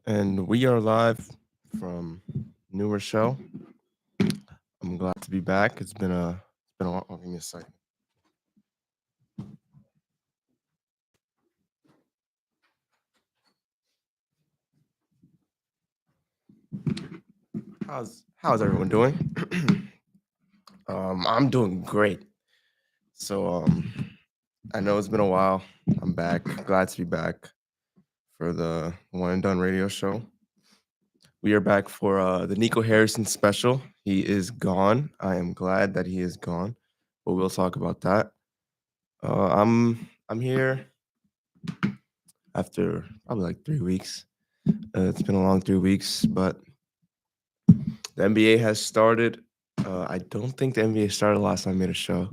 And we are live from New Rochelle. I'm glad to be back. It's been a while. Oh, give me a second. How's everyone doing? I'm doing great. So I know it's been a while. I'm back. Glad to be back for the One and Done radio show. We are back for the Nico Harrison special. He is gone. I am glad that he is gone, but we'll talk about that. I'm here after probably like 3 weeks. It's been a long 3 weeks, but the NBA has started. I don't think the NBA started last time I made a show,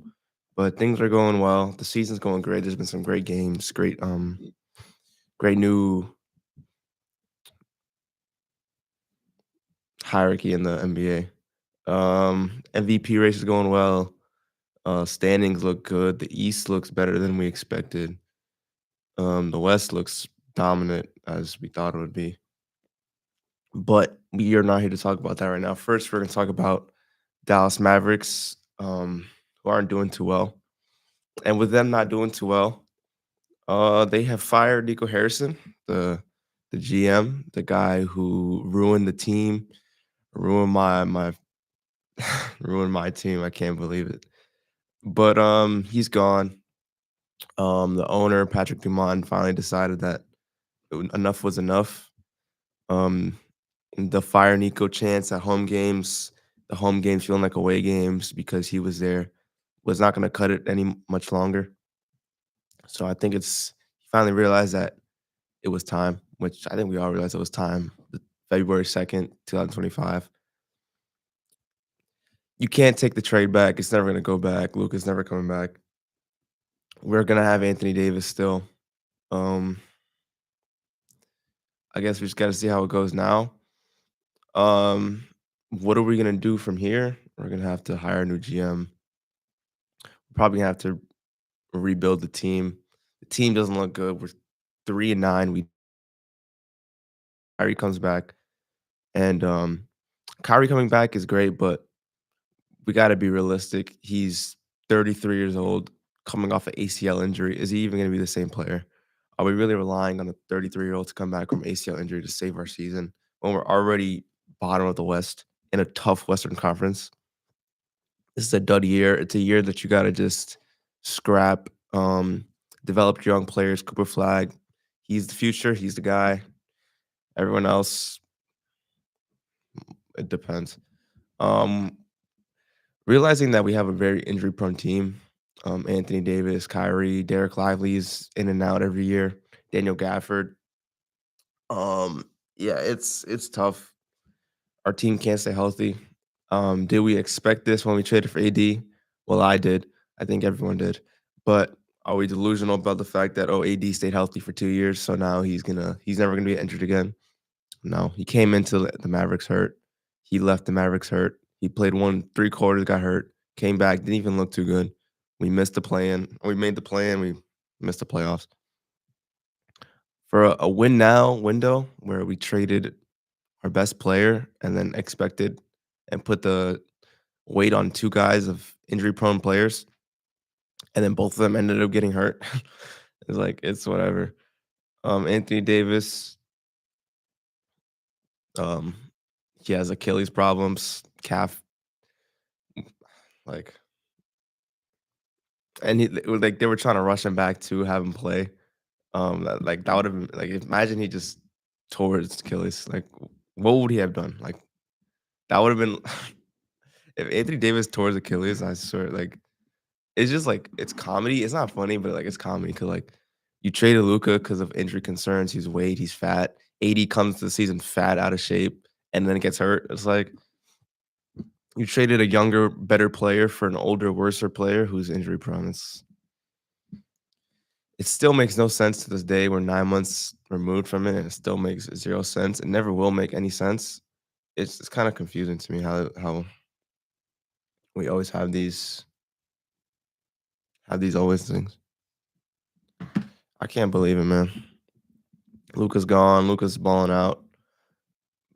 but things are going well. The season's going great. There's been some great games, great new hierarchy in the NBA. MVP race is going well. Standings look good. The East looks better than we expected. The West looks dominant as we thought it would be. But we are not here to talk about that right now. First, we're going to talk about Dallas Mavericks, who aren't doing too well. And with them not doing too well, they have fired Nico Harrison, the GM, the guy who ruined the team, ruined my ruined my team. I can't believe it. But he's gone. The owner, Patrick Dumont, finally decided that enough was enough. Um, the fire Nico chance at home games, the home games feeling like away games because he was there, was not going to cut it any much longer. So I think he finally realized that it was time, which I think we all realized it was time. February 2nd, 2025. You can't take the trade back. It's never going to go back. Luka's never coming back. We're going to have Anthony Davis still. Um, I guess we just got to see how it goes now. What are we going to do from here? We're going to have to hire a new GM. Probably gonna have to rebuild the team. The team doesn't look good. We're 3-9. Kyrie comes back, and Kyrie coming back is great, but we got to be realistic. He's 33 years old, coming off an ACL injury. Is he even going to be the same player? Are we really relying on a 33-year-old to come back from ACL injury to save our season when we're already bottom of the West in a tough Western Conference? This is a dud year. It's a year that you got to just scrap, develop your young players. Cooper Flag, he's the future. He's the guy. Everyone else, it depends. Um, Realizing that we have a very injury prone team, Anthony Davis, Kyrie, Derek Lively's in and out every year, Daniel Gafford. Yeah, it's tough. Our team can't stay healthy. Did we expect this when we traded for AD? Well, I did. I think everyone did. But are we delusional about the fact that AD stayed healthy for 2 years, so now he's never gonna be injured again? No, he came into the Mavericks hurt. He left the Mavericks hurt. He played 3 quarters, got hurt, came back, didn't even look too good. We missed the play in. We made the play in. We missed the playoffs. For a win now window where we traded our best player and then expected and put the weight on 2 guys of injury prone players, and then both of them ended up getting hurt. It's like, it's whatever. Anthony Davis, um, he has Achilles problems, calf, like, and it was like they were trying to rush him back to have him play. That would have been like, imagine he just tore his Achilles. Like, what would he have done? Like, that would have been if Anthony Davis tore his Achilles. I swear, like, it's just like it's comedy. It's not funny, but like it's comedy because like you traded Luca because of injury concerns. He's weight, he's fat. AD comes to the season fat, out of shape, and then gets hurt. It's like you traded a younger, better player for an older, worser player who's injury prone. It still makes no sense to this day. We're 9 months removed from it, and it still makes zero sense. It never will make any sense. It's kind of confusing to me how we always have these always things. I can't believe it, man. Luca's gone. Luca's balling out.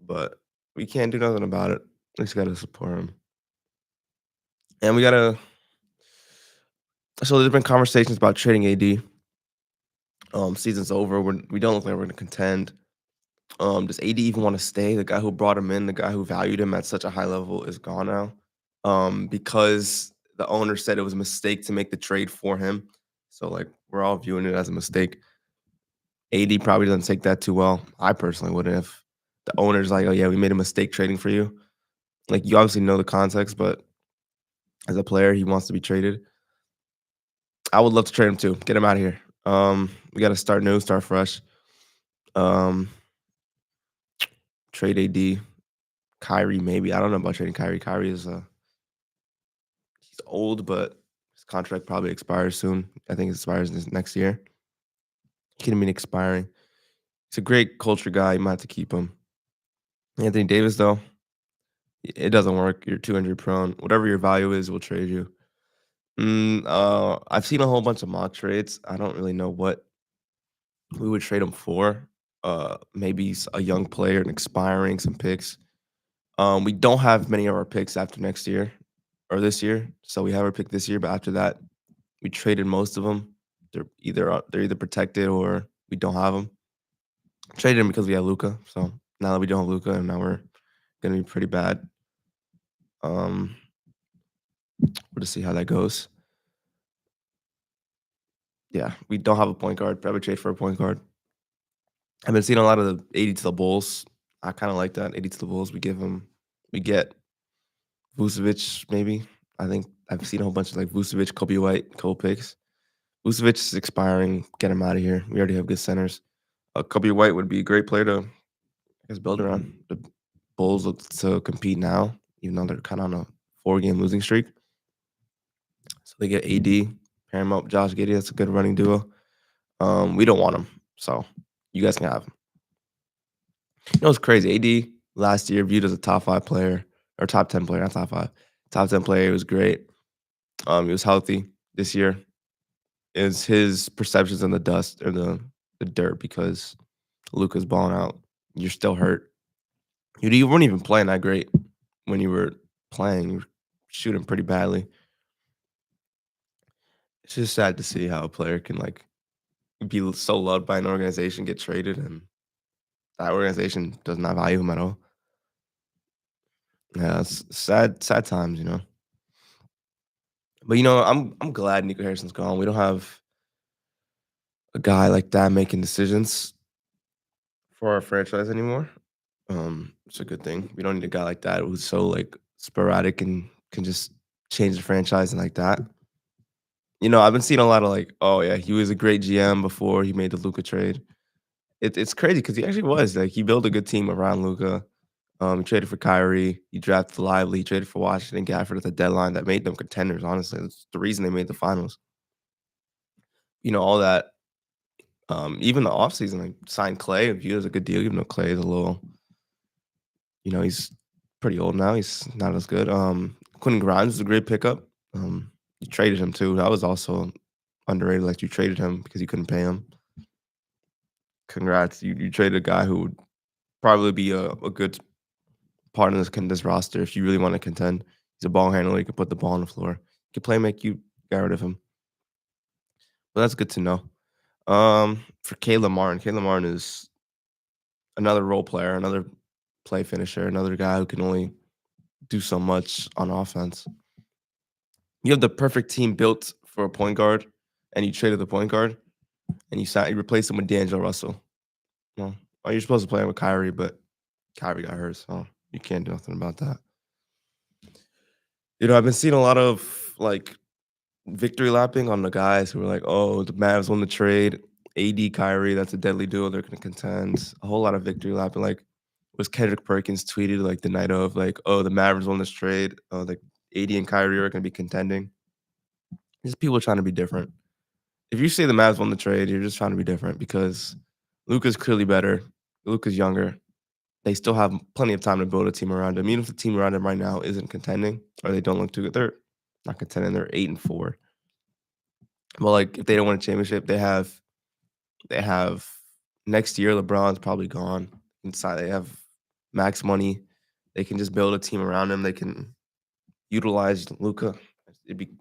but we can't do nothing about it. We just gotta support him, and we gotta. So there's been conversations about trading AD. Season's over. We don't look like we're gonna contend. Does AD even want to stay? The guy who brought him in, the guy who valued him at such a high level, is gone now. Because the owner said it was a mistake to make the trade for him. So like we're all viewing it as a mistake. AD probably doesn't take that too well. I personally wouldn't if the owner's like, oh yeah, we made a mistake trading for you. Like you obviously know the context, but as a player, he wants to be traded. I would love to trade him too. Get him out of here. We got to start new, start fresh. Um, Trade AD, Kyrie maybe. I don't know about trading Kyrie. Kyrie is he's old, but his contract probably expires soon. I think it expires this next year. He can mean expiring. He's a great culture guy. You might have to keep him. Anthony Davis though, it doesn't work. You're too injury prone. Whatever your value is, we'll trade you. I've seen a whole bunch of mock trades. I don't really know what we would trade him for. Maybe a young player and expiring some picks. We don't have many of our picks after next year or this year. So we have our pick this year, but after that, we traded most of them. They're either protected or we don't have them. Traded them because we had Luca. So now that we don't have Luca, and now we're gonna be pretty bad. Um, we'll just see how that goes. Yeah, we don't have a point guard. Probably trade for a point guard. I've been seeing a lot of the 80 to the Bulls. I kind of like that 80 to the Bulls. We get Vucevic maybe. I think I've seen a whole bunch of like Vucevic, Kobe White, couple picks. Vucevic is expiring. Get him out of here. We already have good centers. Kobe White would be a great player to, I guess, build around. The Bulls look to compete now, even though they're kind of on a 4-game losing streak. So they get AD, pair him up, Josh Giddey. That's a good running duo. We don't want him, so you guys can have him. You know, it's crazy. AD last year viewed as a top 5 player or top 10 player, not top 5. Top 10 player. He was great. He was healthy this year. Is his perceptions in the dust or the dirt because Luka's balling out. You're still hurt. You weren't even playing that great when you were playing. You were shooting pretty badly. It's just sad to see how a player can like be so loved by an organization, get traded, and that organization does not value him at all. Yeah, it's sad times, you know. But you know, I'm glad Nico Harrison's gone. We don't have a guy like that making decisions for our franchise anymore. It's a good thing. We don't need a guy like that who's so like sporadic and can just change the franchise and like that. You know, I've been seeing a lot of like, oh yeah, he was a great GM before he made the Luca trade. It's crazy because he actually was like he built a good team around Luca. He traded for Kyrie. He drafted Lively. He traded for Washington Gafford at the deadline that made them contenders. Honestly, that's the reason they made the finals. You know, all that. Even the offseason, like signed Clay, viewed as a good deal, even though Clay is a little, you know, he's pretty old now. He's not as good. Quentin Grimes is a great pickup. You traded him too. That was also underrated. Like you traded him because you couldn't pay him. Congrats. You traded a guy who would probably be a good part of this roster if you really want to contend. He's a ball handler. You can put the ball on the floor. You can play make. You got rid of him. But that's good to know. For Caleb Martin is another role player, another play finisher, another guy who can only do so much on offense. You have the perfect team built for a point guard, and you traded the point guard, and you replaced him with D'Angelo Russell. Well, you're supposed to play him with Kyrie, but Kyrie got hurt, so you can't do nothing about that. You know, I've been seeing a lot of like victory lapping on the guys who are like, "Oh, the Mavs won the trade. AD Kyrie, that's a deadly duo. They're going to contend." A whole lot of victory lapping. Like, was Kendrick Perkins tweeted like the night of like, "Oh, the Mavericks won this trade. Like AD and Kyrie are going to be contending." Just people trying to be different. If you say the Mavs won the trade, you're just trying to be different because Luka's clearly better. Luka's younger. They still have plenty of time to build a team around him. Even if the team around him right now isn't contending or they don't look too good, they're not contending. They're 8-4. But like, if they don't win a championship, they have next year. LeBron's probably gone inside. They have max money. They can just build a team around him. They can utilize Luca. It'd be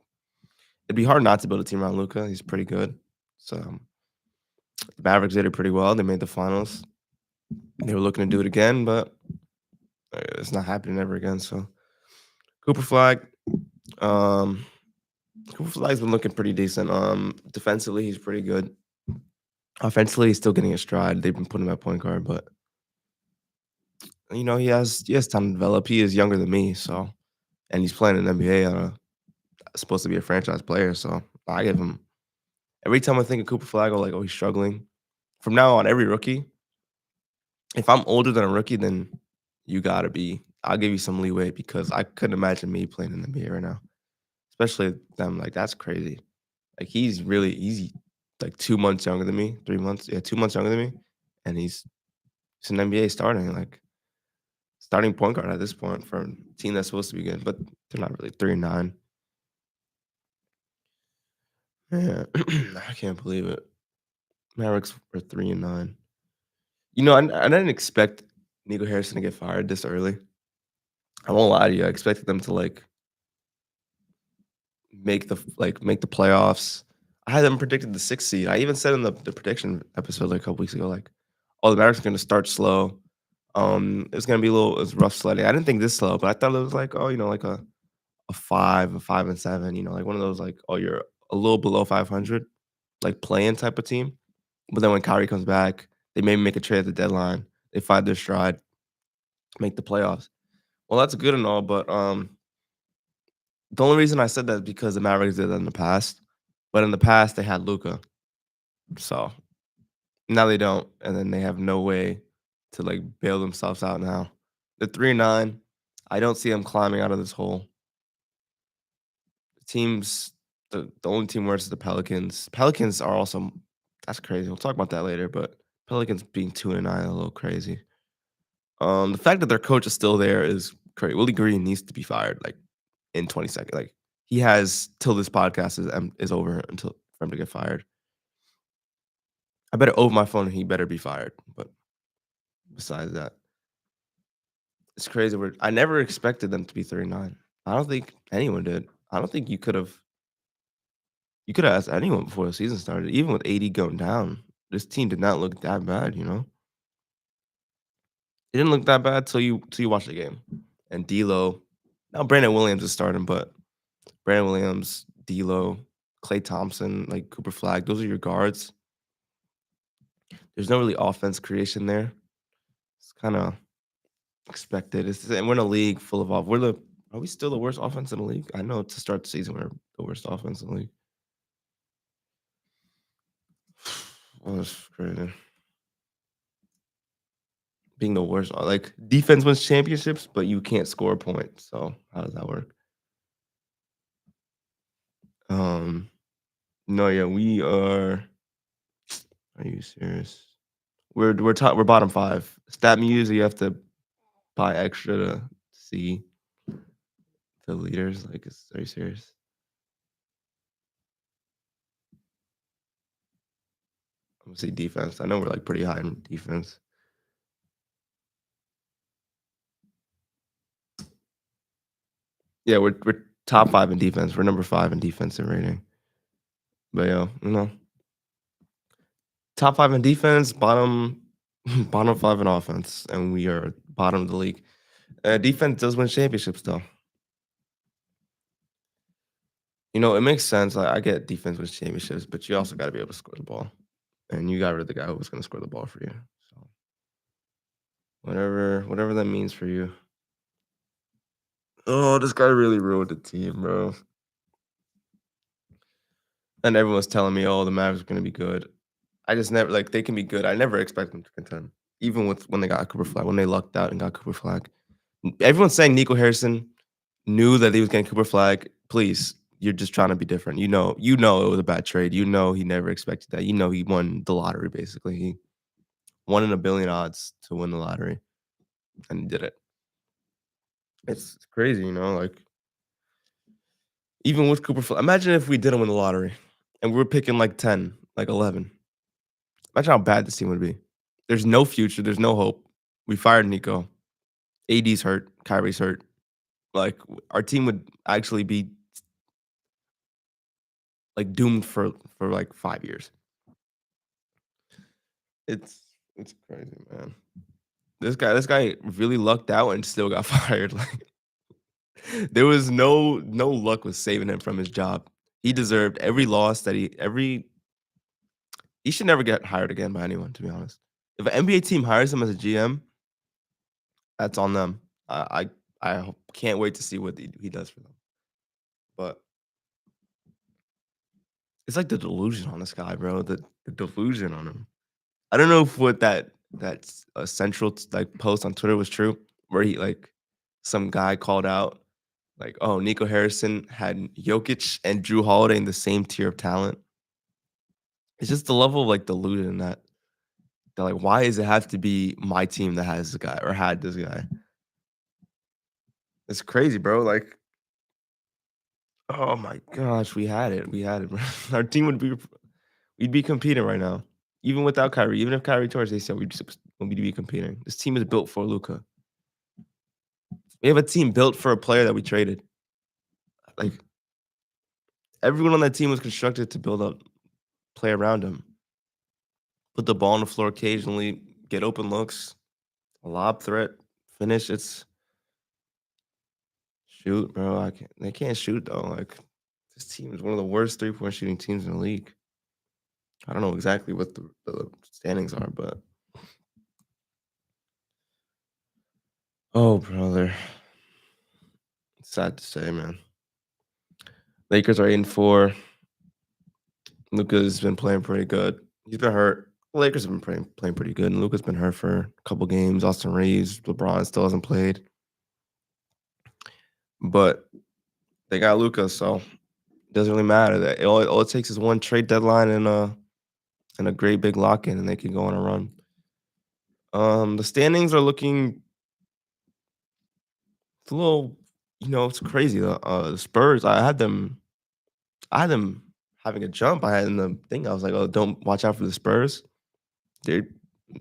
it'd be hard not to build a team around Luca. He's pretty good. So the Mavericks did it pretty well. They made the finals. They were looking to do it again, but it's not happening ever again. So Cooper Flag, um, Cooper Flag's been looking pretty decent. Defensively, he's pretty good. Offensively, he's still getting his stride. They've been putting him at point guard, but he has time to develop. He is younger than me, so and he's playing in the NBA. Supposed to be a franchise player, so I give him every time I think of Cooper Flag, I'm like, oh, he's struggling. From now on, every rookie, if I'm older than a rookie, then you gotta be. I'll give you some leeway because I couldn't imagine me playing in the NBA right now, especially them. Like that's crazy. Like he's really easy, like 2 months younger than me, 3 months, yeah, 2 months younger than me, and he's an NBA starting like starting point guard at this point for a team that's supposed to be good, but they're not really 3-9. Yeah, I can't believe it. Mavericks were 3-9. I didn't expect Nico Harrison to get fired this early. I won't lie to you. I expected them to make the playoffs. I had them predicted the 6th seed. I even said in the prediction episode like a couple weeks ago, like, oh, the Mavericks are gonna start slow. It's gonna be it's rough sledding. I didn't think this slow, but I thought it was like, oh, like a 5 and 7, like one of those like, oh, you're a little below 500, like playing type of team. But then when Kyrie comes back, they maybe make a trade at the deadline. They find their stride, make the playoffs. Well, that's good and all, but the only reason I said that is because the Mavericks did that in the past. But in the past, they had Luca, so now they don't, and then they have no way to like bail themselves out now. The 3-9. I don't see them climbing out of this hole. Teams, the only team worse is the Pelicans. Pelicans are also that's crazy. We'll talk about that later, but Pelicans being 2-9 a little crazy. The fact that their coach is still there is crazy. Willie Green needs to be fired like in 20 seconds. Like he has till this podcast is over until for him to get fired. I better over my phone and he better be fired. But besides that, it's crazy. I never expected them to be 39. I don't think anyone did. I don't think you could have asked anyone before the season started, even with 80 going down. This team did not look that bad. It didn't look that bad till you watch the game. And D'Lo, now Brandon Williams is starting, but Brandon Williams, D'Lo, Klay Thompson, like Cooper Flag, those are your guards. There's no really offense creation there. It's kind of expected. And we're in a league full of are we still the worst offense in the league? I know to start the season we're the worst offense in the league. Oh, that's crazy. Being the worst, like defense wins championships, but you can't score a point. So how does that work? Um, no, yeah, we are. Are you serious? We're bottom five. Stat Muse, you have to buy extra to see the leaders. Like, are you serious? I'm gonna say defense. I know we're like pretty high in defense. Yeah, we're top five in defense. We're number five in defensive rating. But yeah, top five in defense, bottom bottom five in offense, and we are bottom of the league. Defense does win championships though. It makes sense. I get defense wins championships, but you also got to be able to score the ball, and you got rid of the guy who was going to score the ball for you. So whatever that means for you. Oh, this guy really ruined the team, bro. And everyone's telling me, "Oh, the Mavs are going to be good." I just never like they can be good. I never expect them to contend, even with when they got Cooper Flag, when they lucked out and got Cooper Flag. Everyone's saying Nico Harrison knew that he was getting Cooper Flag. Please, you're just trying to be different. You know it was a bad trade. You know he never expected that. You know he won the lottery basically. He won in a billion odds to win the lottery, and he did it. It's crazy, like even with Cooper Flag. Imagine if we didn't win the lottery, and we were picking like 10, like 11. Imagine how bad this team would be. There's no future. There's no hope. We fired Nico. AD's hurt, Kyrie's hurt. Like our team would actually be like doomed for like 5 years. It's it's crazy, man. This guy really lucked out and still got fired. Like there was no luck with saving him from his job. He deserved every loss that he should never get hired again by anyone, to be honest. If an NBA team hires him as a GM, that's on them. Can't wait to see what he does for them. But it's like the delusion on this guy, bro. The delusion on him. I don't know if what that central like post on Twitter was true, where he like some guy called out like, oh, Nico Harrison had Jokic and Drew Holiday in the same tier of talent. It's just the level of like delusion that they're like, why does it have to be my team that has this guy or had this guy? It's crazy, bro. Like, oh my gosh, we had it. We had it, bro. Our team we'd be competing right now. Even without Kyrie, even if Kyrie tore his ACL, we'd be competing. This team is built for Luca. We have a team built for a player that we traded. Like everyone on that team was constructed to build up, play around him, put the ball on the floor occasionally, get open looks, a lob threat, finish. It's shoot, bro. I can't. They can't shoot though. Like this team is one of the worst 3-point shooting teams in the league. I don't know exactly what the standings are, but oh, brother, it's sad to say, man. Lakers are 8-4. Luka's been playing pretty good. He's been hurt. The Lakers have been playing pretty good, and Luka's been hurt for a couple games. Austin Reeves, LeBron still hasn't played, but they got Luka, so it doesn't really matter. That all it takes is one trade deadline and a great big lock in, and they can go on a run. The standings are looking it's a little, it's crazy. The Spurs, I had them having a jump. I had in the thing. I was like, oh, don't watch out for the Spurs. They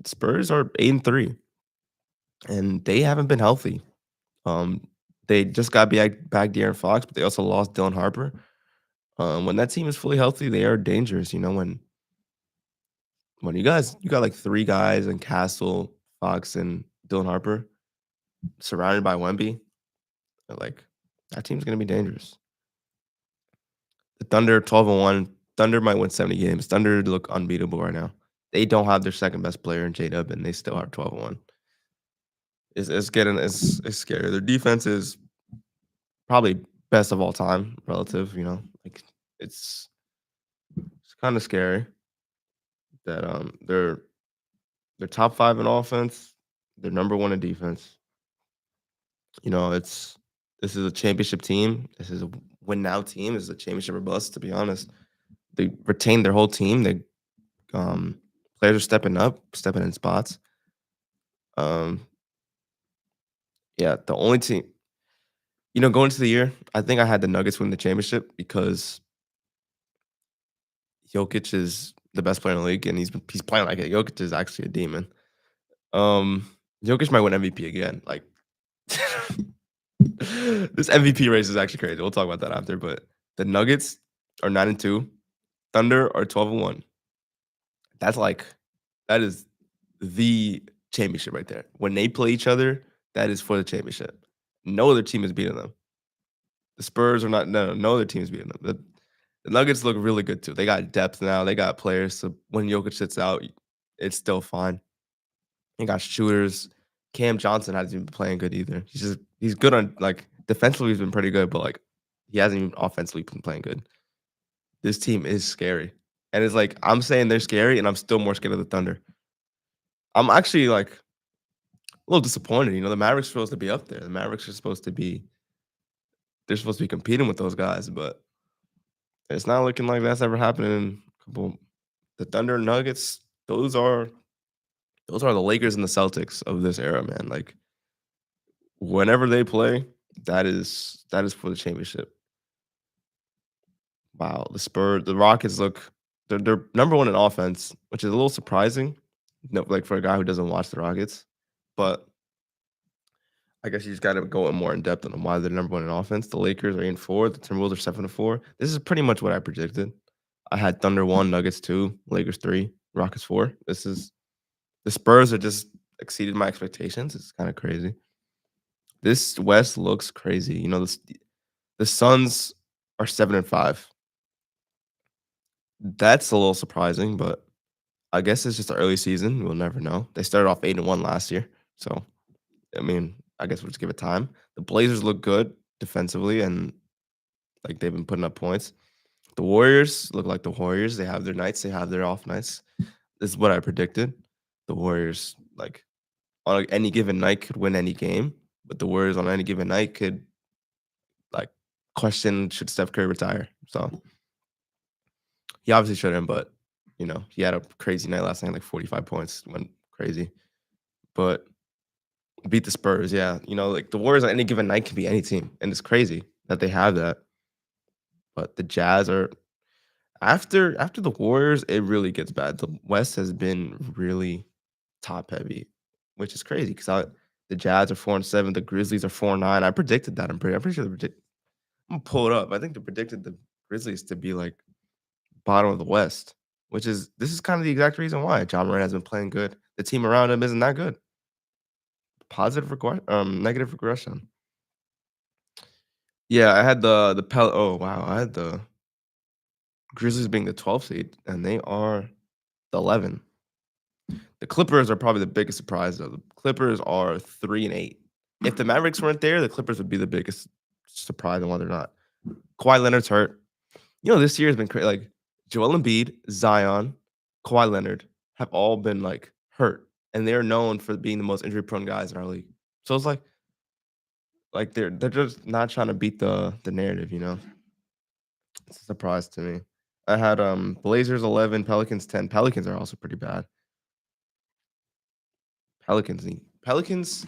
Spurs are 8-3, and they haven't been healthy. Um, they just got back De'Aaron Fox, but they also lost Dylan Harper. When that team is fully healthy, they are dangerous. When you got like three guys and Castle, Fox, and Dylan Harper surrounded by Wemby, like that team's gonna be dangerous. The Thunder 12-1. Thunder might win 70 games. Thunder look unbeatable right now. They don't have their second best player in J-Dub, and they still are 12-1. It's scary. Their defense is probably best of all time, relative. Like it's it's kind of scary that they're top five in offense. They're number one in defense. It's this is a championship team. This is a win now team. This is a championship or bust. To be honest, they retained their whole team. Um, Players are stepping up, stepping in spots. Um, yeah, the only team, going into the year, I think I had the Nuggets win the championship because Jokic is the best player in the league, and he's playing like it. Jokic is actually a demon. Um, Jokic might win MVP again. Like this MVP race is actually crazy. We'll talk about that after. But the Nuggets are 9-2. Thunder are 12-1. That is the championship right there. When they play each other, that is for the championship. No other team is beating them. The Spurs are not. No other team is beating them. The Nuggets look really good too. They got depth now. They got players. So when Jokic sits out, it's still fine. They got shooters. Cam Johnson hasn't even been playing good either. He's good on like defensively. He's been pretty good, but like he hasn't even offensively been playing good. This team is scary, and it's like I'm saying they're scary, and I'm still more scared of the Thunder. I'm actually like a little disappointed. The Mavericks are supposed to be up there. The Mavericks are supposed to be. They're supposed to be competing with those guys, but it's not looking like that's ever happening in a couple. The Thunder and Nuggets, those are the Lakers and the Celtics of this era, man. Like whenever they play, that is for the championship. Wow, the Rockets look they're number one in offense, which is a little surprising. Like for a guy who doesn't watch the Rockets, but I guess you just gotta go in more in depth on why they're number 1 in offense. The Lakers are 8-4, the Timberwolves are 7-4. This is pretty much what I predicted. I had Thunder 1, Nuggets 2, Lakers 3, Rockets 4. This is the Spurs are just exceeded my expectations. It's kinda crazy. This West looks crazy. You know, the Suns are 7-5. That's a little surprising, but I guess it's just the early season. We'll never know. They started off 8-1 last year. So, I mean, I guess we'll just give it time. The Blazers look good defensively and like they've been putting up points. The Warriors look like the Warriors. They have their nights, they have their off nights. This is what I predicted. The Warriors, like on any given night, could win any game, but the Warriors on any given night could like question should Steph Curry retire. So he obviously shouldn't, but you know, he had a crazy night last night, like 45 points, went crazy. But beat the Spurs, yeah. You know, like the Warriors on any given night can be any team, and it's crazy that they have that. But the Jazz are after the Warriors, it really gets bad. The West has been really top heavy, which is crazy because the Jazz are 4-7, the Grizzlies are 4-9. I predicted that. I'm pretty sure I'm gonna pull it up. I think they predicted the Grizzlies to be like bottom of the West, which is this is kind of the exact reason why John Moran has been playing good. The team around him isn't that good. Negative regression. Yeah, I had oh wow, I had the Grizzlies being the 12th seed, and they are the 11. The Clippers are probably the biggest surprise though. The Clippers are 3-8. If the Mavericks weren't there, the Clippers would be the biggest surprise on whether or not. Kawhi Leonard's hurt. You know, this year has been crazy. Like Joel Embiid, Zion, Kawhi Leonard have all been like hurt, and they're known for being the most injury prone guys in our league. So it's like they're just not trying to beat the narrative, you know. It's a surprise to me. I had Blazers 11, Pelicans 10. Pelicans are also pretty bad. Pelicans,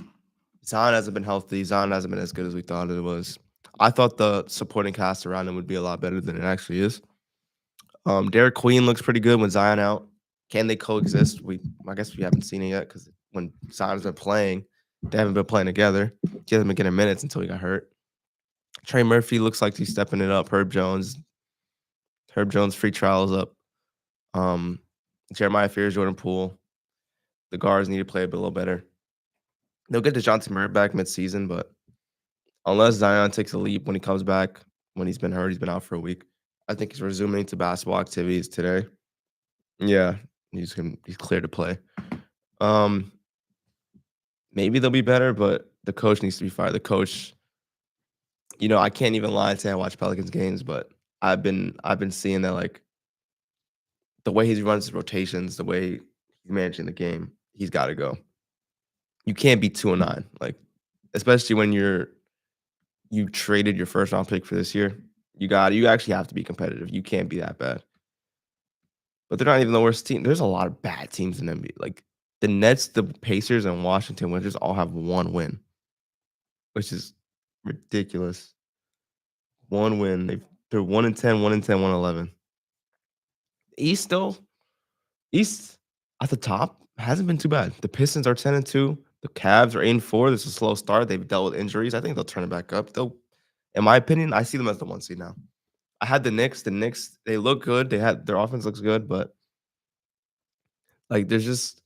Zion hasn't been healthy. Zion hasn't been as good as we thought it was. I thought the supporting cast around him would be a lot better than it actually is. Derek Queen looks pretty good when Zion out. Can they coexist? I guess we haven't seen it yet because when Zion's been playing, they haven't been playing together. He hasn't been getting minutes until he got hurt. Trey Murphy looks like he's stepping it up. Herb Jones free trials up. Um, Jeremiah Fears, Jordan Poole. The guards need to play a little better. They'll get DeJounte Murray back midseason, but unless Zion takes a leap when he comes back, when he's been hurt, he's been out for a week. I think he's resuming to basketball activities today. Yeah, he's clear to play. Um, maybe they'll be better, but the coach needs to be fired. The coach, you know, I can't even lie and say I watch Pelicans games, but I've been seeing that like the way he runs his rotations, the way he's managing the game, he's got to go. You can't be 2-9, like especially when you traded your first round pick for this year. You actually have to be competitive. You can't be that bad. But they're not even the worst team. There's a lot of bad teams in NBA. Like the Nets, the Pacers, and Washington Wizards all have one win, which is ridiculous. One win. They're 1-10, 1-10, 1-11. East though, East at the top hasn't been too bad. The Pistons are 10-2. The Cavs are 8-4. This is a slow start. They've dealt with injuries. I think they'll turn it back up. In my opinion, I see them as the 1 seed now. I had the Knicks. The Knicks, they look good. Their offense looks good, but like there's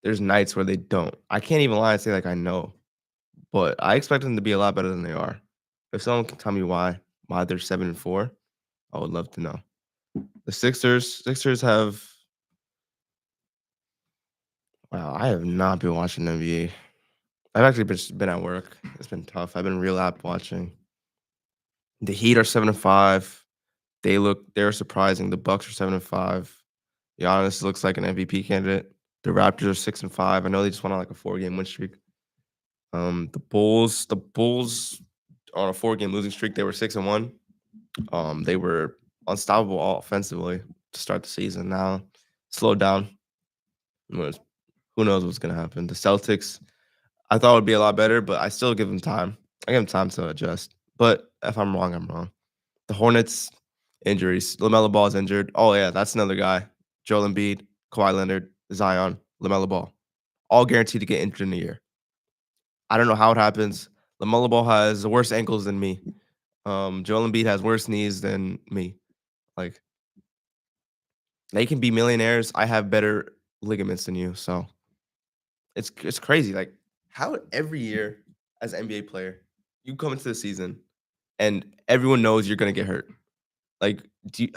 nights where they don't. I can't even lie and say like I know, but I expect them to be a lot better than they are. If someone can tell me why they're 7-4, I would love to know. The Sixers have wow, I have not been watching NBA. I've actually been at work. It's been tough. I've been real app watching. The Heat are 7-5. They're surprising. The Bucks are 7-5. Giannis looks like an MVP candidate. The Raptors are 6-5. I know they just went on like a 4-game win streak. The Bulls on a 4-game losing streak, they were 6-1. They were unstoppable offensively to start the season. Now slowed down. Who knows what's gonna happen? The Celtics, I thought would be a lot better, but I still give them time. I give them time to adjust. But if I'm wrong, I'm wrong. The Hornets, injuries. LaMelo Ball is injured. Oh yeah, that's another guy. Joel Embiid, Kawhi Leonard, Zion, LaMelo Ball, all guaranteed to get injured in a year. I don't know how it happens. LaMelo Ball has worse ankles than me. Joel Embiid has worse knees than me. Like they can be millionaires. I have better ligaments than you. So it's crazy. Like how every year as an NBA player, you come into the season and everyone knows you're gonna get hurt. Like do you,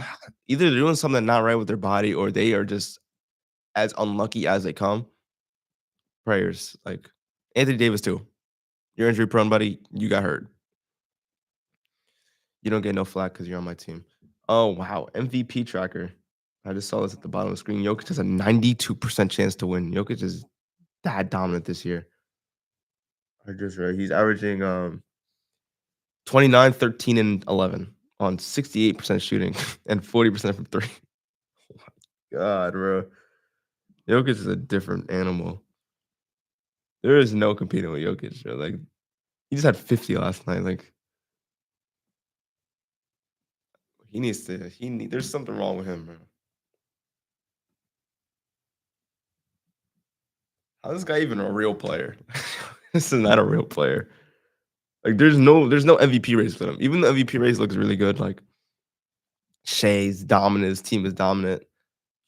either they're doing something not right with their body or they are just as unlucky as they come. Prayers. Like Anthony Davis too. You're injury prone, buddy. You got hurt. You don't get no flack because you're on my team. Oh wow, MVP tracker. I just saw this at the bottom of the screen. Jokic has a 92% chance to win. Jokic is that dominant this year. I just read he's averaging 29, 13, and 11 on 68% shooting and 40% from three. Oh my God, bro. Jokic is a different animal. There is no competing with Jokic, bro. Like he just had 50 last night. Like he needs to. There's something wrong with him, bro. How is this guy even a real player? This is not a real player. Like there's no MVP race for him. Even the MVP race looks really good. Like Shea's dominant, his team is dominant.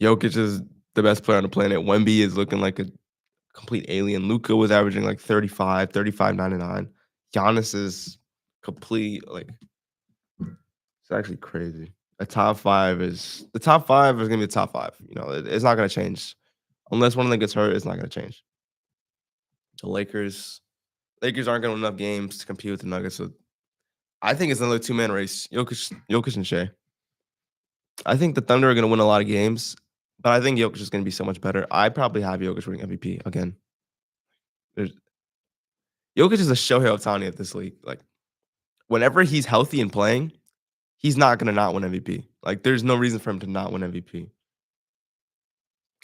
Jokic is the best player on the planet. Wemby is looking like a complete alien. Luka was averaging like 35, 35, 99. Giannis is complete like it's actually crazy. The top five is gonna be the top five. You know, it's not gonna change. Unless one of them gets hurt, it's not gonna change. The Lakers aren't gonna win enough games to compete with the Nuggets. So I think it's another two-man race. Jokic and Shea. I think the Thunder are gonna win a lot of games, but I think Jokic is gonna be so much better. I probably have Jokic winning MVP again. There's Jokic is a Shohei Ohtani of this league. Like whenever he's healthy and playing, he's not gonna not win MVP. Like there's no reason for him to not win MVP.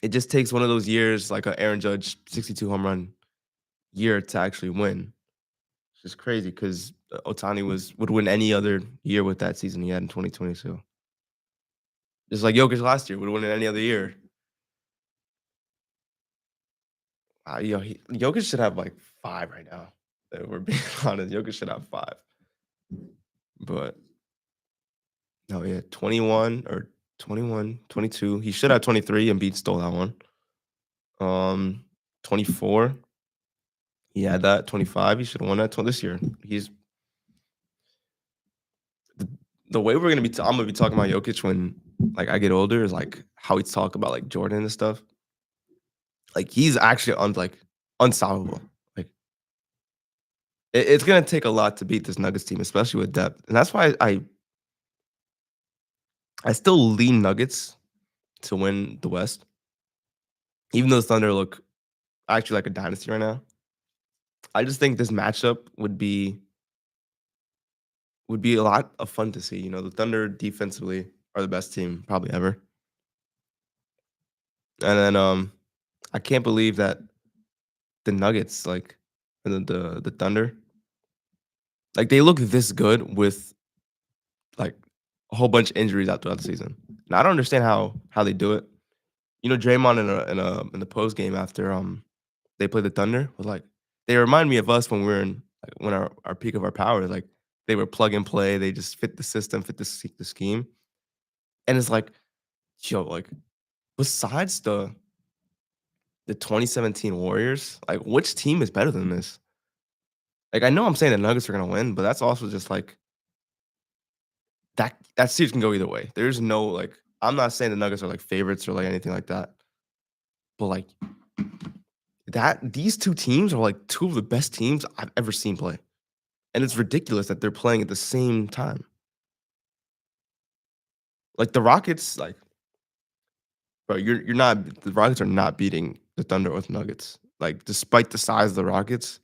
It just takes one of those years, like a Aaron Judge 62 home run year, to actually win. It's just crazy because Otani would win any other year with that season he had in 2022. Just like Jokic last year would win in any other year. Jokic should have like 5 right now. If we're being honest, Jokic should have 5. But no, yeah, 21 or 21, 22. He should have 23. Embiid stole that one. 24. He had that. 25. He should have won that this year. He's the way we're gonna be. I'm gonna be talking about Jokic when like I get older is like how we talk about like Jordan and stuff. Like he's actually unstoppable. Like it's gonna take a lot to beat this Nuggets team, especially with depth, and that's why I still lean Nuggets to win the West, even though the Thunder look actually like a dynasty right now. I just think this matchup would be a lot of fun to see. You know, the Thunder defensively are the best team probably ever, and then I can't believe that the Nuggets like the Thunder like they look this good with like a whole bunch of injuries out throughout the season. Now I don't understand how they do it. You know, Draymond in the post game after they played the Thunder was like they remind me of us when we were in like, when our peak of our power. Like they were plug and play. They just fit the system, fit the scheme, and it's like yo, like besides the 2017 Warriors, like which team is better than this? Like I know I'm saying the Nuggets are gonna win, but that's also just like that series can go either way. There's no like I'm not saying the Nuggets are like favorites or like anything like that, but like that these two teams are like two of the best teams I've ever seen play. And it's ridiculous that they're playing at the same time. Like the Rockets, like, bro, you're not the Rockets are not beating the Thunder or the Nuggets. Like, despite the size of the Rockets,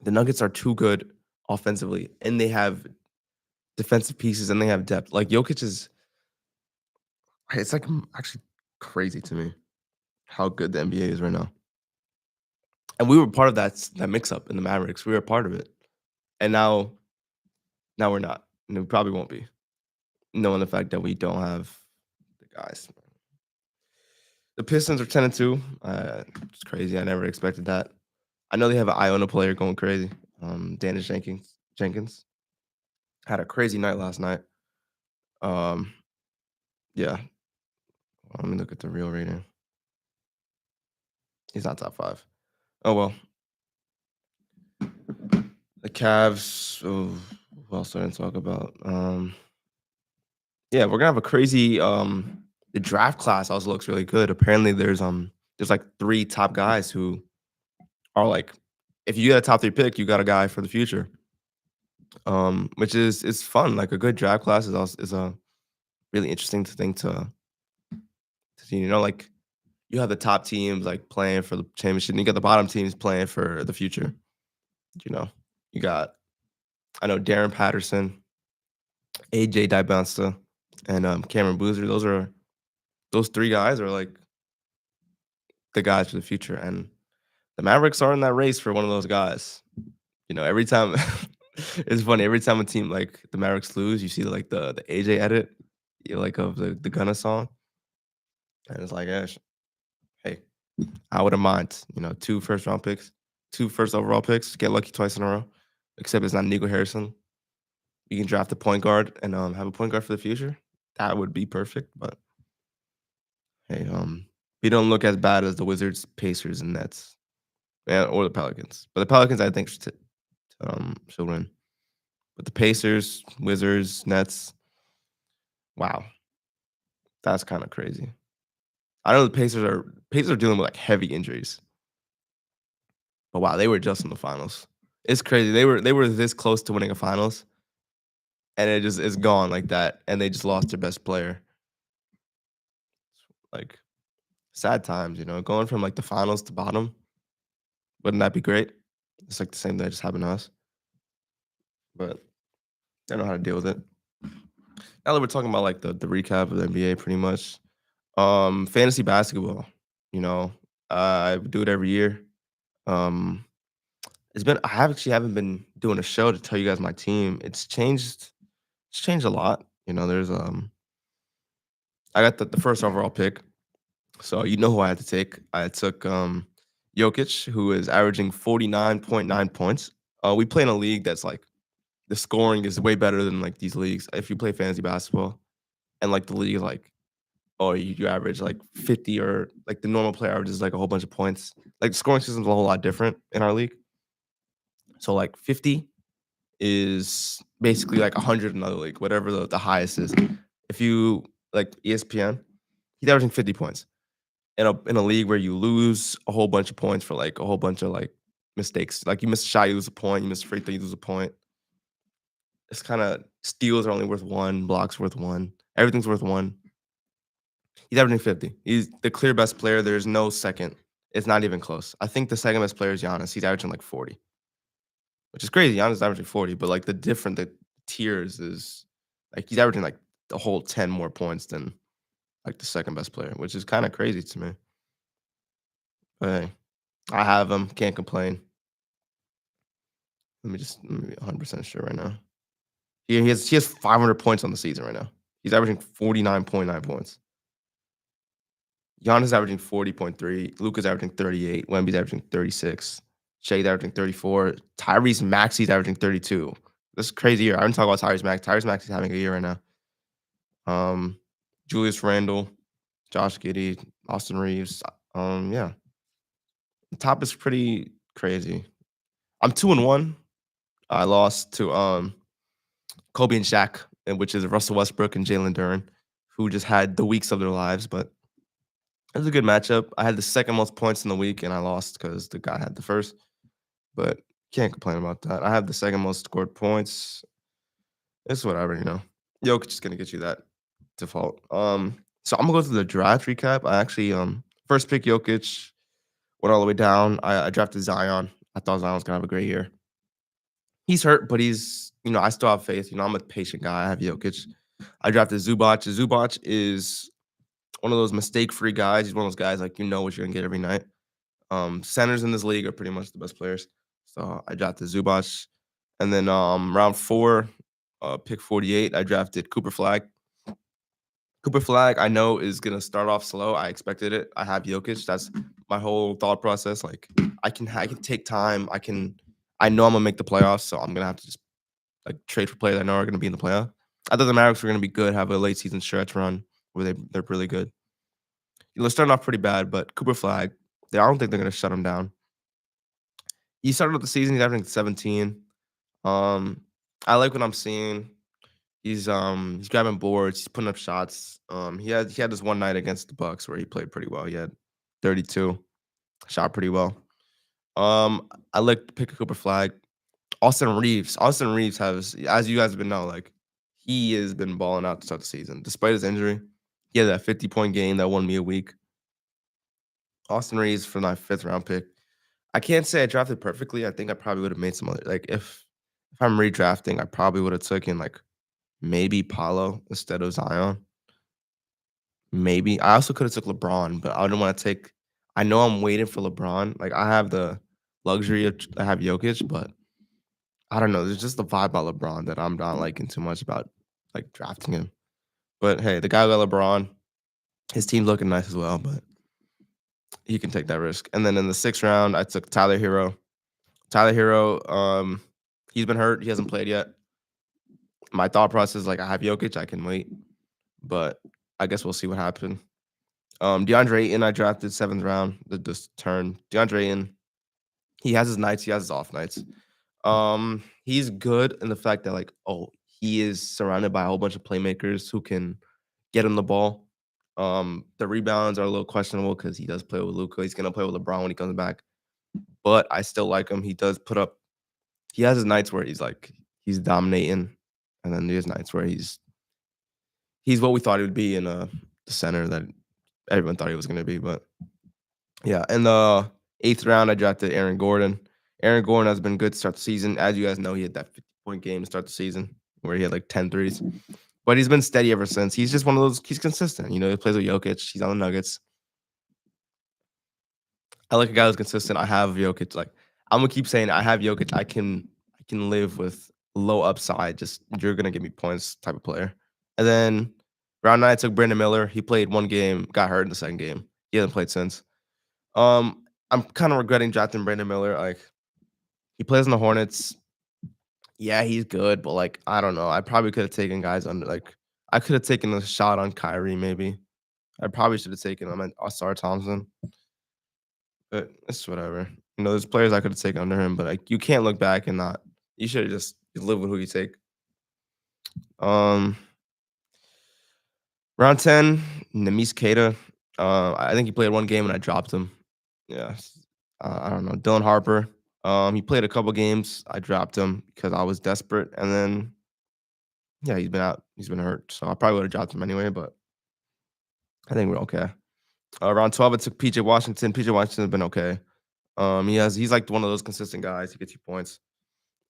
the Nuggets are too good offensively, and they have defensive pieces and they have depth. Like Jokic is it's like actually crazy to me how good the NBA is right now. And we were part of that mix up in the Mavericks. We were a part of it. And now we're not. And we probably won't be. Knowing the fact that we don't have the guys. The Pistons are 10-2. It's crazy. I never expected that. I know they have an Iona player going crazy. Dennis Jenkins had a crazy night last night. Um, yeah, let me look at the real rating. He's not top 5. Oh, well. The Cavs, oh, who else I didn't talk about? Yeah, we're gonna have a crazy, the draft class also looks really good. Apparently, there's, like, 3 top guys who are, like if you get a top 3 pick, you got a guy for the future, which is fun. Like, a good draft class is a really interesting thing to see, like, you have the top teams, like, playing for the championship, and you got the bottom teams playing for the future, you know? You got I know Darren Patterson, AJ Dybunsa, and, Cameron Boozer. Those 3 guys are, like, the guys for the future, and the Mavericks are in that race for one of those guys. Every time it's funny, every time a team like the Mavericks lose, you see, like, the AJ edit, of the Gunna song, and it's like, "Yeah, hey, I wouldn't mind, 2 first-round picks, 2 first overall picks, get lucky twice in a row, except it's not Nico Harrison. You can draft a point guard and, have a point guard for the future. That would be perfect, but hey, we don't look as bad as the Wizards, Pacers, and Nets, or the Pelicans. But the Pelicans, I think, should win. But the Pacers, Wizards, Nets, wow, that's kinda crazy. I know the Pacers are dealing with, like, heavy injuries, but wow, they were just in the finals. It's crazy. They were this close to winning a finals, and it just is gone like that, and they just lost their best player. Like, sad times, going from, like, the finals to bottom, wouldn't that be great? It's, like, the same thing that just happened to us, but I know how to deal with it. Now that we're talking about, like, the recap of the NBA pretty much, fantasy basketball, you know, I do it every year. Um, I actually haven't been doing a show to tell you guys my team. It's changed a lot. I got the first overall pick, so you know who I had to take. I took Jokic, who is averaging 49.9 points. We play in a league that's like the scoring is way better than like these leagues. If you play fantasy basketball and like the league is like, oh, you average like 50 or like the normal player averages like a whole bunch of points. Like the scoring system's a whole lot different in our league. So like 50 is basically like 100 in another league, whatever the highest is. If you like ESPN, he's averaging 50 points in a league where you lose a whole bunch of points for like a whole bunch of like mistakes. Like you miss a shot, you lose a point. You miss a free throw, you lose a point. It's kind of steals are only worth 1, blocks worth 1, everything's worth 1. He's averaging 50. He's the clear best player. There's no second. It's not even close. I think the second best player is Giannis. He's averaging like 40, which is crazy. Giannis is averaging 40, but like the tiers is like he's averaging like the whole 10 more points than like the second best player, which is kind of crazy to me. But hey, I have him. Can't complain. Let me be 100% sure right now. He has 500 points on the season right now. He's averaging 49.9 points. Giannis averaging 40.3. Luka's averaging 38. Wemby's averaging 36. Shai's averaging 34. Tyrese Maxey's averaging 32. This is a crazy year. I didn't talk about Tyrese Maxey. Tyrese Maxey's having a year right now. Julius Randle, Josh Giddey, Austin Reeves. Yeah. The top is pretty crazy. I'm 2-1. I lost to Kobe and Shaq, which is Russell Westbrook and Jalen Duren, who just had the weeks of their lives, but it was a good matchup. I had the second most points in the week, and I lost because the guy had the first, but can't complain about that. I have the second most scored points. It's whatever. Jokic is gonna get you that default. So I'm gonna go through the draft recap. I actually first pick Jokic, went all the way down. I drafted Zion. I thought Zion was gonna have a great year. He's hurt, but I still have faith. I'm a patient guy. I have Jokic. I drafted Zubac. Zubac is one of those mistake-free guys. He's one of those guys like what you're gonna get every night. Centers in this league are pretty much the best players. So I drafted Zubac. And then round 4, pick 48, I drafted Cooper Flag. Cooper Flag, I know is gonna start off slow. I expected it. I have Jokic. That's my whole thought process. Like I can take time. I know I'm gonna make the playoffs, so I'm gonna have to just like trade for players I know are gonna be in the playoff. I thought the Mavericks were gonna be good, have a late season stretch run where they're really good. They're starting off pretty bad, but Cooper Flag, I don't think they're gonna shut him down. He started off the season, he's averaging 17. Um, I like what I'm seeing. He's grabbing boards, he's putting up shots. He had this one night against the Bucks where he played pretty well. He had 32, shot pretty well. I like to pick a Cooper Flag. Austin Reeves. Austin Reeves has, as you guys have been know, like he has been balling out to start the season. Despite his injury, he had that 50-point game that won me a week. Austin Reeves for my fifth round pick. I can't say I drafted perfectly. I think I probably would have made some other like if I'm redrafting, I probably would have taken like maybe Paulo instead of Zion. Maybe. I also could have took LeBron, but I didn't want to take I know I'm waiting for LeBron. Like I have the luxury of I have Jokic, but I don't know. There's just the vibe about LeBron that I'm not liking too much about like drafting him. But hey, the guy got LeBron. His team's looking nice as well, but he can take that risk. And then in the sixth round, I took Tyler Hero. Tyler Hero, he's been hurt. He hasn't played yet. My thought process is like I have Jokic, I can wait, but I guess we'll see what happens. DeAndre Ayton, I drafted seventh round this turn. DeAndre Ayton, he has his nights, he has his off nights. He's good in the fact that like, oh, he is surrounded by a whole bunch of playmakers who can get him the ball. The rebounds are a little questionable because he does play with Luka. He's gonna play with LeBron when he comes back, but I still like him. He does put up. He has his nights where he's like he's dominating, and then there's nights where he's what we thought he would be in the center that everyone thought he was gonna be. But yeah, in the eighth round, I drafted Aaron Gordon. Aaron Gordon has been good to start the season. As you guys know, he had that 50-point game to start the season where he had like 10 threes. But he's been steady ever since. He's just one of those, he's consistent. You know, he plays with Jokic. He's on the Nuggets. I like a guy who's consistent. I have Jokic. Like, I'm gonna keep saying I have Jokic. I can live with low upside. Just you're gonna give me points type of player. And then round nine, I took Brandon Miller. He played one game, got hurt in the second game. He hasn't played since. I'm kind of regretting drafting Brandon Miller. Like he plays in the Hornets. Yeah, he's good, but like I don't know. I probably could have taken guys under like I could have taken a shot on Kyrie maybe. I probably should have taken him at Osar Thompson, but it's whatever. You know, there's players I could have taken under him, but like you can't look back and not. You should have just live with who you take. Um, round 10, Nemise Keita. I think he played one game and I dropped him. Yeah, I don't know. Dylan Harper. He played a couple games. I dropped him because I was desperate, and then yeah, he's been out. He's been hurt, so I probably would have dropped him anyway. But I think we're okay. Round 12, I took PJ Washington. PJ Washington has been okay. He's like one of those consistent guys. He gets you points,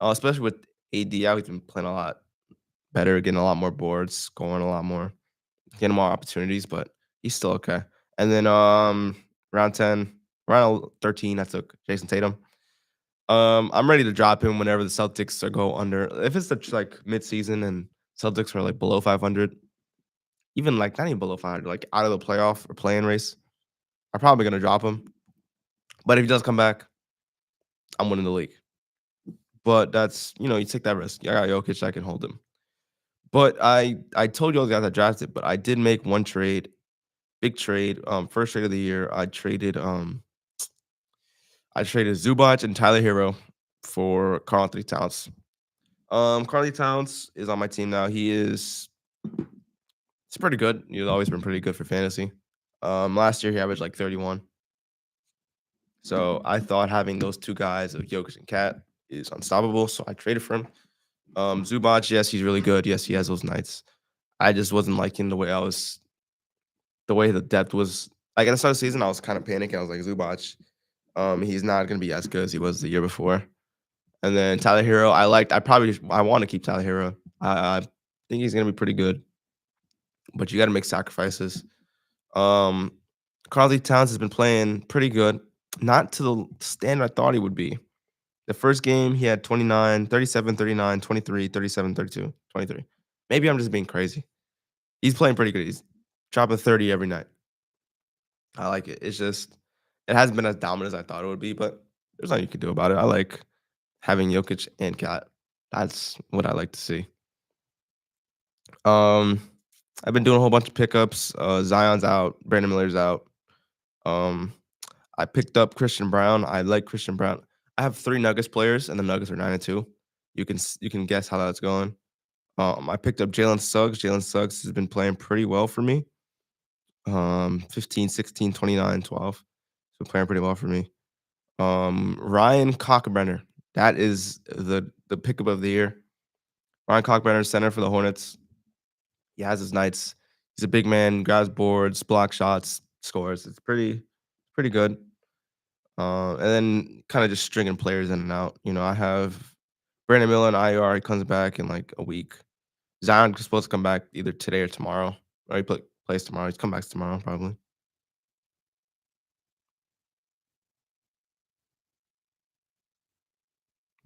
especially with AD out. He's been playing a lot better, getting a lot more boards, scoring a lot more, getting more opportunities. But he's still okay. And then round 10, round 13, I took Jason Tatum. I'm ready to drop him whenever the Celtics are go under. If it's the like mid-season and Celtics are like below 500, even like not even below 500, like out of the playoff or playing race, I'm probably gonna drop him. But if he does come back, I'm winning the league. But that's you take that risk. I got Jokic, I can hold him. But I told you all the guys I drafted, but I did make one trade, big trade. First trade of the year. I traded Zubac and Tyler Hero for Karl Anthony Towns. Karl Anthony Towns is on my team now. He's pretty good. He's always been pretty good for fantasy. Last year he averaged like 31. So I thought having those two guys of Jokic and Cat is unstoppable. So I traded for him. Zubac, yes, he's really good. Yes, he has those nights. I just wasn't liking the way the depth was. Like at the start of the season, I was kind of panicking. I was like, Zubac, he's not gonna be as good as he was the year before. And then Tyler Hero, I want to keep Tyler Hero. I think he's gonna be pretty good, but you got to make sacrifices. Um, Carly Towns has been playing pretty good, not to the standard I thought he would be. The first game, he had 29, 37, 39, 23, 37, 32, 23. Maybe I'm just being crazy. He's playing pretty good. He's dropping 30 every night. I like it. It's just, it hasn't been as dominant as I thought it would be, but there's nothing you can do about it. having Jokic and Cat. That's what I like to see. Um, I've been doing a whole bunch of pickups. Zion's out, Brandon Miller's out. Um, I picked up Christian Brown. I like Christian Brown. I have 3 Nuggets players, and the Nuggets are 9-2. You can guess how that's going. I picked up Jalen Suggs. Jalen Suggs has been playing pretty well for me. 15, 16, 29, 12. So playing pretty well for me. Ryan Cockbrenner. That is the pickup of the year. Ryan Cockbrenner, center for the Hornets. He has his nights. He's a big man, grabs boards, blocks shots, scores. It's pretty good. And then kind of just stringing players in and out. I have Brandon Miller and IR. He comes back in like a week. Zion is supposed to come back either today or tomorrow. Or plays tomorrow. He's come back tomorrow probably.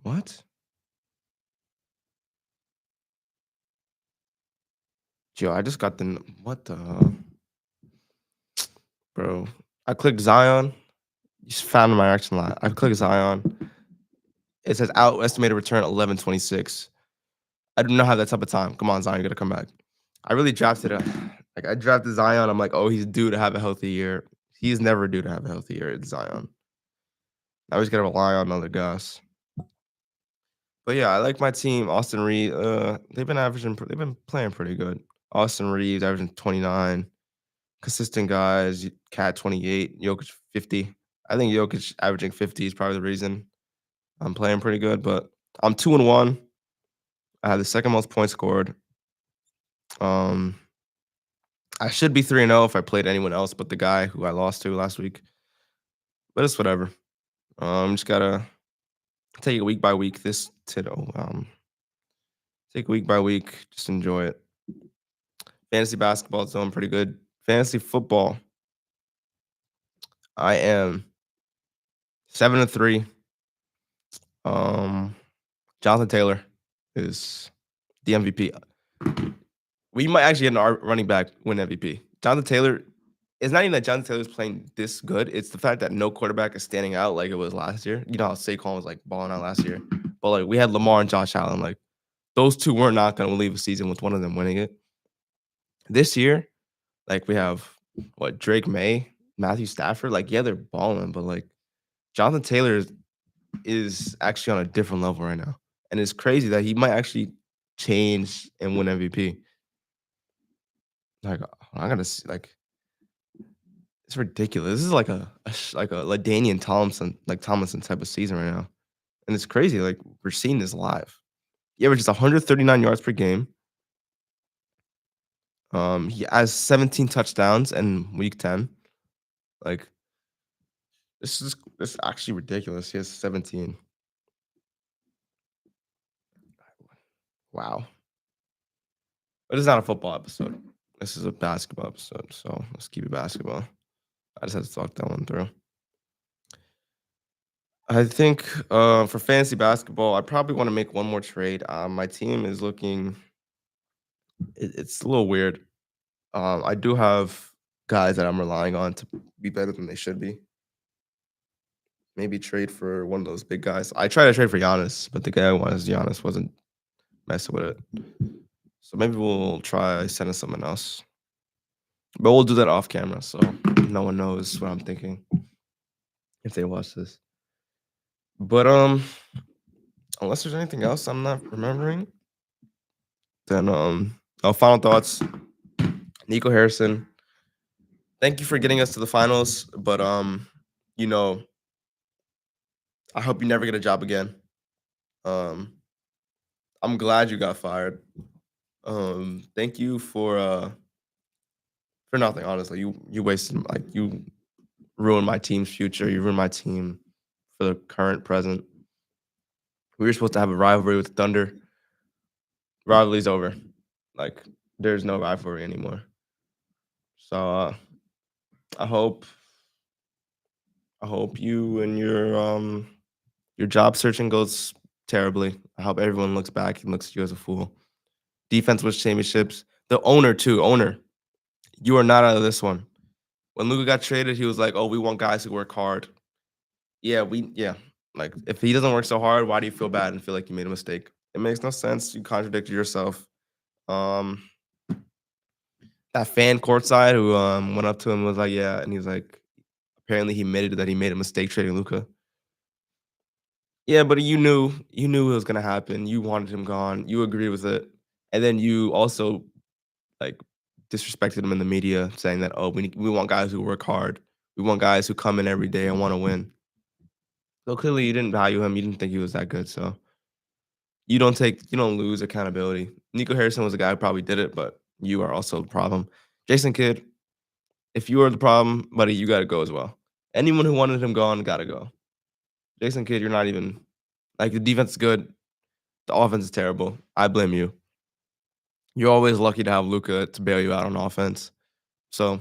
What? Yo, I just got what the bro? I clicked Zion. You just found my action line. I clicked Zion. It says out estimated return 11/26. I do not have that type of time. Come on, Zion, you gotta come back. I really drafted a like I drafted Zion. I'm like, oh, he's due to have a healthy year. He's never due to have a healthy year. It's Zion. I always gotta rely on other guys. But yeah, I like my team. Austin Reed. They've been playing pretty good. Austin Reeves averaging 29. Consistent guys. Cat 28. Jokic 50. I think Jokic averaging 50 is probably the reason I'm playing pretty good. But I'm 2-1. I had the second most points scored. Um, I should be 3-0 if I played anyone else but the guy who I lost to last week. But it's whatever. Just gotta take it week by week. Take it week by week. Just enjoy it. Fantasy basketball is doing pretty good. Fantasy football, I am 7-3. Um, Jonathan Taylor is the MVP. We might actually get our running back win MVP. Jonathan Taylor. It's not even that Jonathan Taylor's playing this good. It's the fact that no quarterback is standing out like it was last year. You know how Saquon was like balling out last year, but like we had Lamar and Josh Allen. Like those two were not going to leave a season with one of them winning it. This year, like we have what Drake May, Matthew Stafford. Like yeah, they're balling, but like Jonathan Taylor is actually on a different level right now, and it's crazy that he might actually change and win MVP. Like I'm gonna see, like it's ridiculous. This is like like a LaDainian Tomlinson type of season right now, and it's crazy. Like we're seeing this live. He averages 139 yards per game. He has 17 touchdowns in week 10. Like this is actually ridiculous. He has 17. Wow. But it's not a football episode. This is a basketball episode, so let's keep it basketball. I just had to talk that one through. I think for fantasy basketball, I probably want to make one more trade. My team is looking. It's a little weird. I do have guys that I'm relying on to be better than they should be. Maybe trade for one of those big guys. I tried to trade for Giannis, but the guy who wanted Giannis wasn't messing with it. So maybe we'll try sending someone else. But we'll do that off camera, so no one knows what I'm thinking if they watch this. But unless there's anything else I'm not remembering, then final thoughts. Nico Harrison, thank you for getting us to the finals, but you know, I hope you never get a job again. Um, I'm glad you got fired. Thank you for nothing, honestly. You wasted you ruined my team's future. You ruined my team for the current present. We were supposed to have a rivalry with Thunder. Rivalry's over. Like there's no rivalry anymore. So I hope you and your job searching goes terribly. I hope everyone looks back and looks at you as a fool. Defense wins championships. The owner too. Owner, you are not out of this one. When Luka got traded, he was like, "Oh, we want guys who work hard." Yeah, Like, if he doesn't work so hard, why do you feel bad and feel like you made a mistake? It makes no sense. You contradicted yourself. Um, that fan courtside who went up to him and was like, "Yeah," and he's like, apparently he admitted that he made a mistake trading Luca. Yeah, but you knew it was gonna happen. You wanted him gone. You agreed with it, and then you also like disrespected him in the media, saying that, "Oh, we want guys who work hard. We want guys who come in every day and want to win." So clearly, you didn't value him. You didn't think he was that good. So you don't lose accountability. Nico Harrison was the guy who probably did it, but you are also the problem. Jason Kidd, if you are the problem, buddy, you got to go as well. Anyone who wanted him gone got to go. Jason Kidd, you're not even like the defense is good. The offense is terrible. I blame you. You're always lucky to have Luca to bail you out on offense. So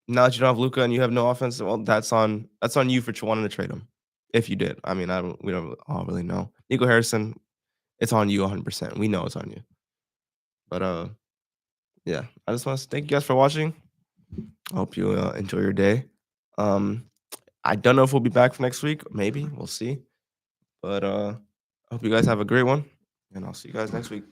now that you don't have Luca and you have no offense, well, that's on you for wanting to trade him. If you did, I mean, I don't. We don't all really know. Nico Harrison, it's on you 100%. We know it's on you. But yeah, I just want to thank you guys for watching. I hope you enjoy your day. Um, I don't know if we'll be back for next week. Maybe we'll see. But I hope you guys have a great one, and I'll see you guys next week.